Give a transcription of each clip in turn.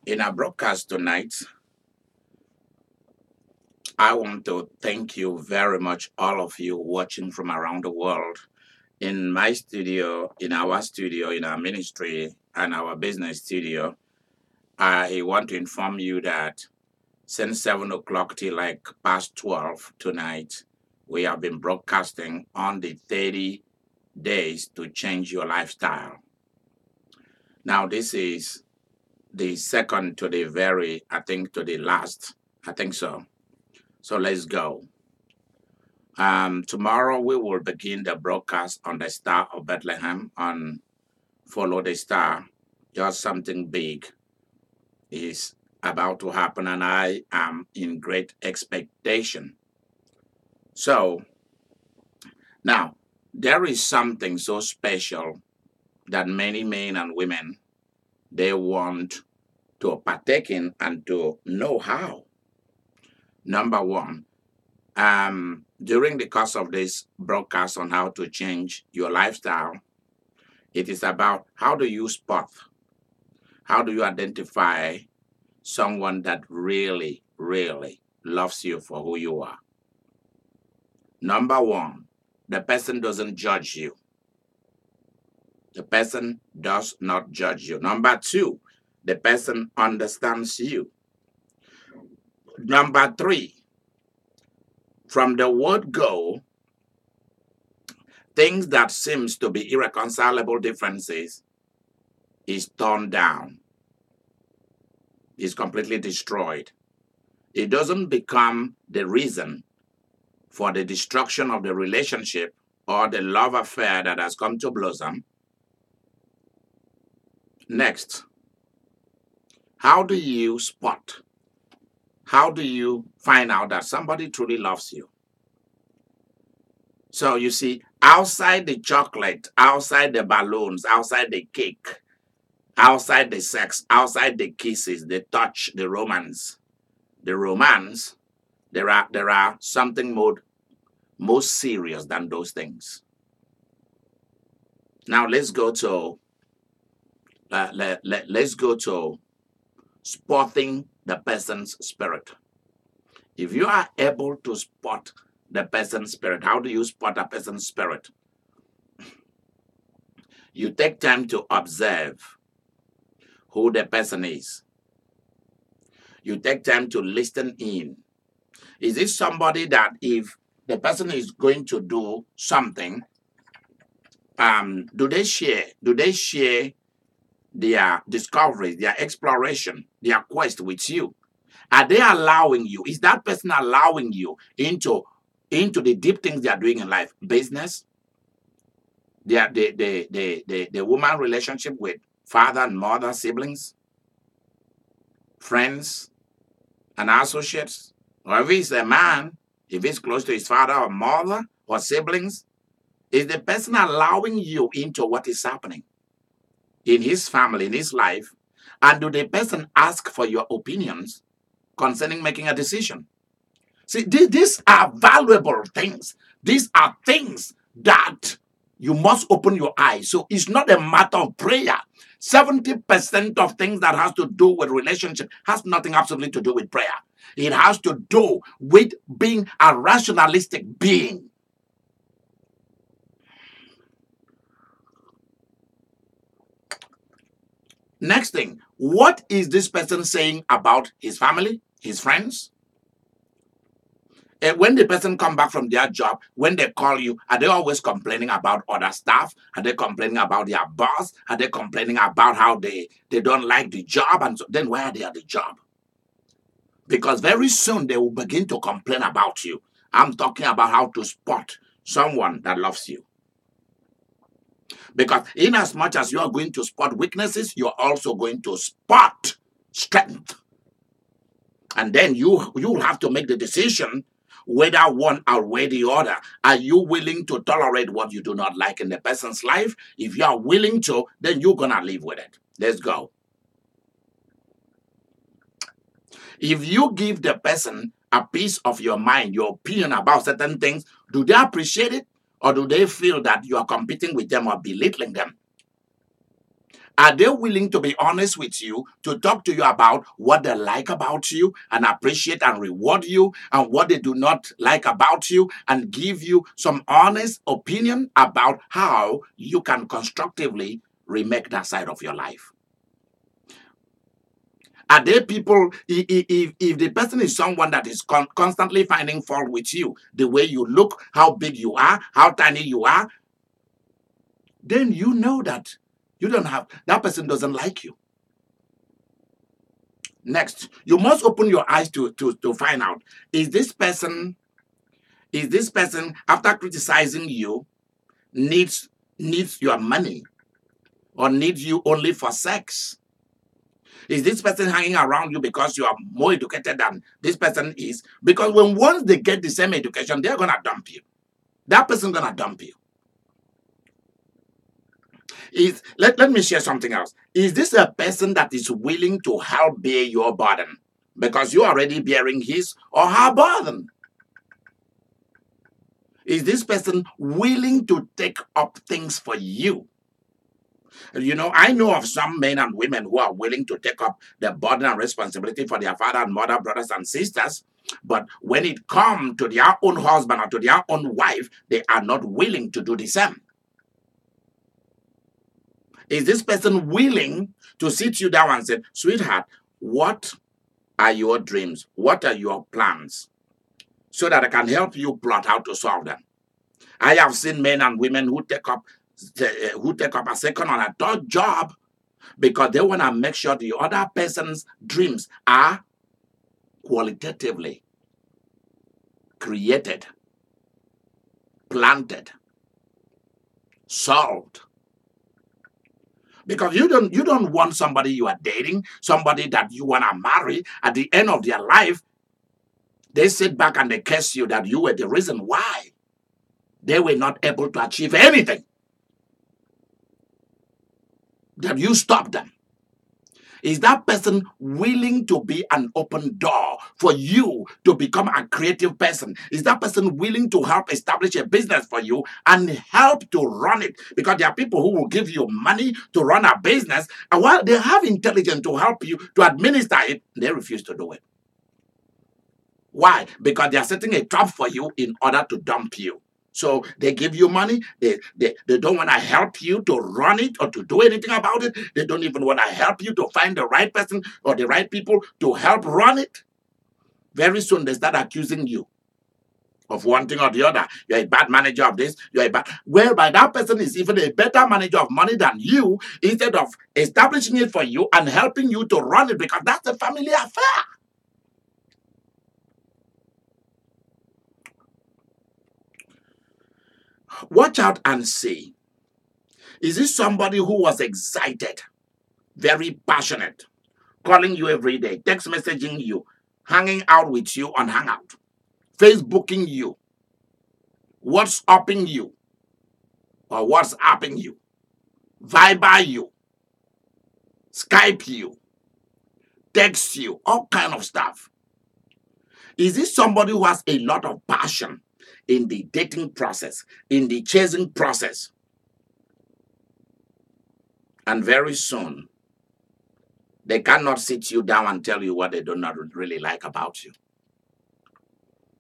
In our broadcast tonight, I want to thank you very much, all of you watching from around the world. In my studio, in our ministry, and our business studio, I want to inform you that since 7 o'clock till like past 12 tonight, we have been broadcasting on the 30 days to change your lifestyle. Now, this is the second to the to the last. I think so. So let's go. Tomorrow we will begin the broadcast on the Star of Bethlehem on Follow the Star. Just something big is about to happen, and I am in great expectation. So now there is something so special that many men and women they want to partake in and to know how. Number one, during the course of this broadcast on how to change your lifestyle, it is about how do you spot, how do you identify someone that really, really loves you for who you are. Number one, the person doesn't judge you. The person does not judge you. Number two, the person understands you. Number three, from the word go, things that seems to be irreconcilable differences is torn down, is completely destroyed. It doesn't become the reason for the destruction of the relationship or the love affair that has come to blossom. Next, how do you spot? How do you find out that somebody truly loves you? So you see, outside the chocolate, outside the balloons, outside the cake, outside the sex, outside the kisses, the touch, the romance, there are something more serious than those things. Now let's go to let's go to spotting the person's spirit. If you are able to spot the person's spirit, how do you spot a person's spirit? You take time to observe who the person is. You take time to listen in. Is it somebody that if the person is going to do something, do they share their discoveries, their exploration, their quest with you? Are they allowing you? Is that person allowing you into the deep things they are doing in life? Business, the woman relationship with father and mother, siblings, friends, and associates. Or if he's a man, if he's close to his father or mother or siblings, is the person allowing you into what is happening in his family, in his life? And do the person ask for your opinions concerning making a decision? See, these are valuable things. These are things that you must open your eyes. So it's not a matter of prayer. 70% of things that has to do with relationship has nothing absolutely to do with prayer. It has to do with being a rationalistic being. Next thing, what is this person saying about his family, his friends? And when the person come back from their job, when they call you, are they always complaining about other staff? Are they complaining about their boss? Are they complaining about how they don't like the job? And so, then why are they at the job? Because very soon they will begin to complain about you. I'm talking about how to spot someone that loves you. Because in as much as you are going to spot weaknesses, you're also going to spot strength. And then you'll have to make the decision whether one outweigh the other. Are you willing to tolerate what you do not like in the person's life? If you are willing to, then you're going to live with it. Let's go. If you give the person a piece of your mind, your opinion about certain things, do they appreciate it? Or do they feel that you are competing with them or belittling them? Are they willing to be honest with you, to talk to you about what they like about you and appreciate and reward you, and what they do not like about you, and give you some honest opinion about how you can constructively remake that side of your life? Are there people, if the person is someone that is constantly finding fault with you, the way you look, how big you are, how tiny you are, then you know that that person doesn't like you. Next, you must open your eyes to find out, is this person after criticizing you needs your money, or needs you only for sex? Is this person hanging around you because you are more educated than this person is? Because once they get the same education, they're gonna dump you. That person gonna dump you. Let me share something else. Is this a person that is willing to help bear your burden? Because you're already bearing his or her burden. Is this person willing to take up things for you? I know of some men and women who are willing to take up the burden and responsibility for their father and mother, brothers and sisters. But when it comes to their own husband or to their own wife, they are not willing to do the same. Is this person willing to sit you down and say, sweetheart, what are your dreams? What are your plans? So that I can help you plot how to solve them. I have seen men and women who take up a second or a third job because they want to make sure the other person's dreams are qualitatively created, planted, solved. Because you don't want somebody you are dating, somebody that you want to marry, at the end of their life, they sit back and they curse you that you were the reason why they were not able to achieve anything. That you stopped them. Is that person willing to be an open door for you to become a creative person? Is that person willing to help establish a business for you and help to run it? Because there are people who will give you money to run a business, and while they have intelligence to help you to administer it, they refuse to do it. Why? Because they are setting a trap for you in order to dump you. So they give you money. They don't want to help you to run it or to do anything about it. They don't even want to help you to find the right person or the right people to help run it. Very soon they start accusing you of one thing or the other. You're a bad manager of this. Whereby that person is even a better manager of money than you, instead of establishing it for you and helping you to run it, because that's a family affair. Watch out and see. Is this somebody who was excited, very passionate, calling you every day, text messaging you, hanging out with you on Hangout, Facebooking you, WhatsApping you, or WhatsApping you, Viber you, Skype you, text you, all kind of stuff? Is this somebody who has a lot of passion in the dating process, in the chasing process? And very soon, they cannot sit you down and tell you what they do not really like about you.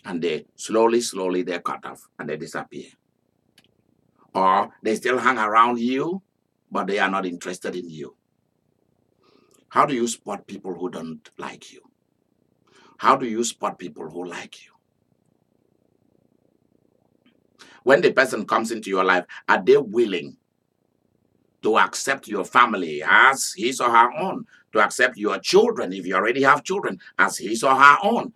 And they slowly, they cut off and they disappear. Or they still hang around you, but they are not interested in you. How do you spot people who don't like you? How do you spot people who like you? When the person comes into your life, are they willing to accept your family as his or her own, to accept your children, if you already have children, as his or her own?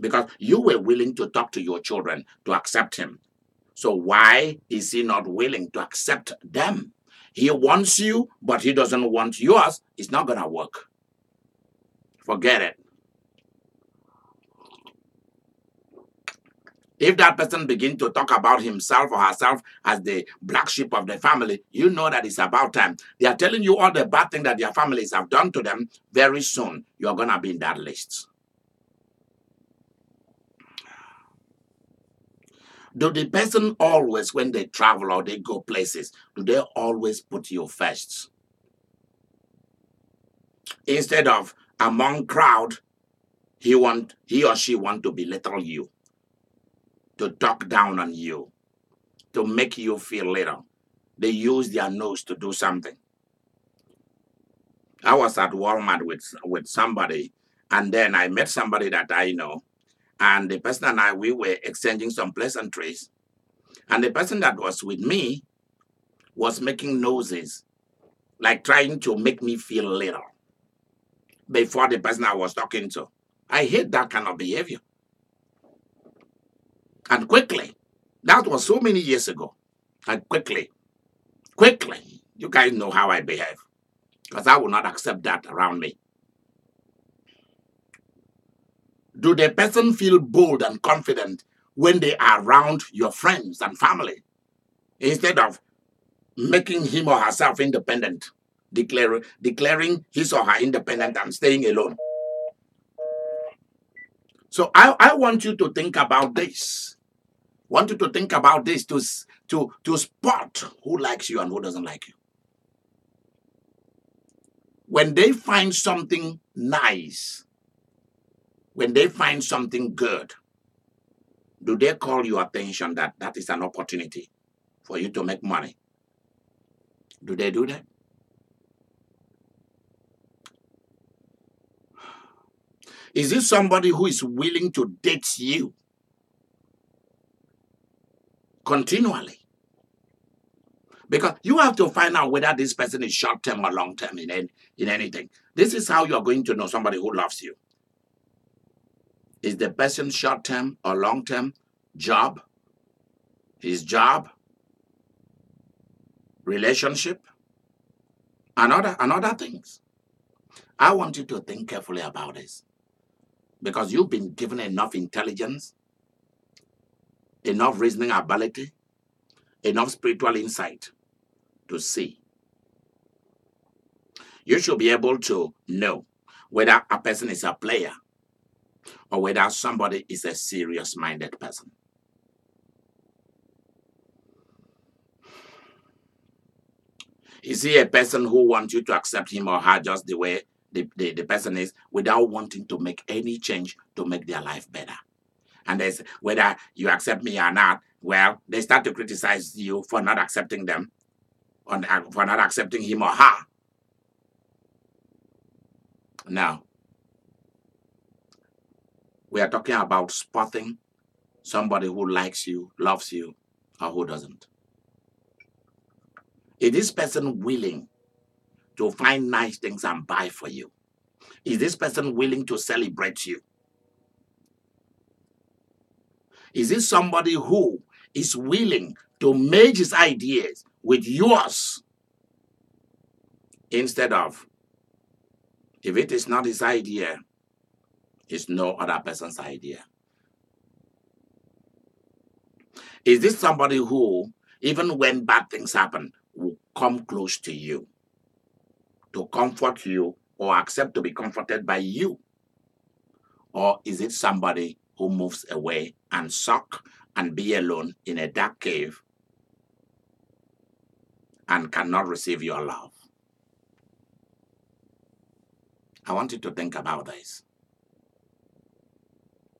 Because you were willing to talk to your children to accept him. So why is he not willing to accept them? He wants you, but he doesn't want yours. It's not going to work. Forget it. If that person begins to talk about himself or herself as the black sheep of the family, you know that it's about time. They are telling you all the bad things that their families have done to them. Very soon, you're going to be in that list. Do the person always, when they travel or they go places, do they always put you first? Instead of among crowd, he or she want to belittle you, to talk down on you, to make you feel little. They use their nose to do something. I was at Walmart with somebody, and then I met somebody that I know, and the person and I, we were exchanging some pleasantries, and the person that was with me was making noses, like trying to make me feel little before the person I was talking to. I hate that kind of behavior. And quickly, that was so many years ago. And quickly, you guys know how I behave, because I will not accept that around me. Do the person feel bold and confident when they are around your friends and family, instead of making him or herself independent, declaring his or her independent and staying alone? So I want you to think about this. Want you to think about this to spot who likes you and who doesn't like you. When they find something nice, when they find something good, do they call your attention that that is an opportunity for you to make money? Do they do that? Is this somebody who is willing to date you continually? Because you have to find out whether this person is short-term or long-term in anything. This is how you're going to know somebody who loves you. Is the person short-term or long-term? Job, his job, relationship, and other things. I want you to think carefully about this, because you've been given enough intelligence, enough reasoning ability, enough spiritual insight to see. You should be able to know whether a person is a player or whether somebody is a serious-minded person. Is he a person who wants you to accept him or her just the way the person is, without wanting to make any change to make their life better? And there's whether you accept me or not, well, they start to criticize you for not accepting them, or for not accepting him or her. Now, we are talking about spotting somebody who likes you, loves you, or who doesn't. Is this person willing to find nice things and buy for you? Is this person willing to celebrate you? Is this somebody who is willing to merge his ideas with yours, instead of, if it is not his idea, it's no other person's idea? Is this somebody who, even when bad things happen, will come close to you to comfort you or accept to be comforted by you? Or is it somebody who moves away and sulk and be alone in a dark cave and cannot receive your love? I want you to think about this,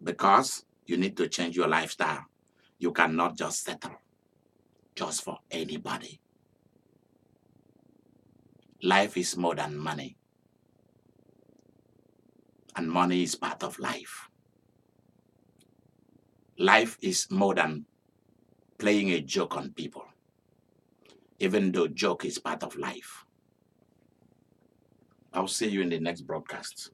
because you need to change your lifestyle. You cannot just settle just for anybody. Life is more than money, and money is part of life. Life is more than playing a joke on people, even though joke is part of life. I'll see you in the next broadcast.